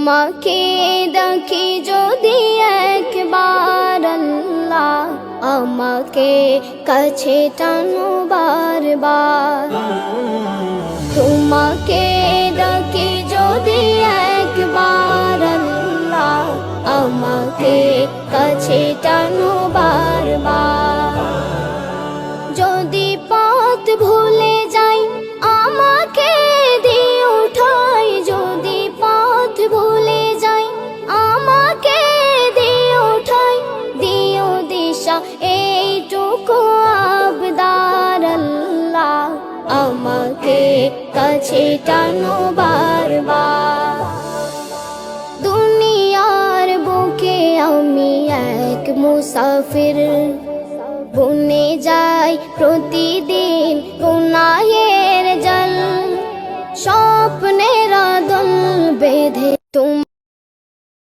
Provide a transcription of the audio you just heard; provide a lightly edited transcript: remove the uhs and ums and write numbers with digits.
তোমাকে ডাকি যদি একবার আল্লাহ, আমাকে কাছে টানো বারবার। তোমাকে ডাকি যদি একবার আল্লাহ, আমাকে কাছে টানো বারবার। যদি পথ ভুলে যাই আমাকে দিও ঠাই, যদি পথ ভুলে যাই আমাকে দিও ঠাই, দিও দিশা এইটুকু আবদার আল্লাহ, আমাকে কাছে টানো বারবার। দুনিয়ার বুকে আমি এক মুসাফির, বনে যাই প্রতিদিন গুনাহের জল, স্বপ্নের দল বেঁধে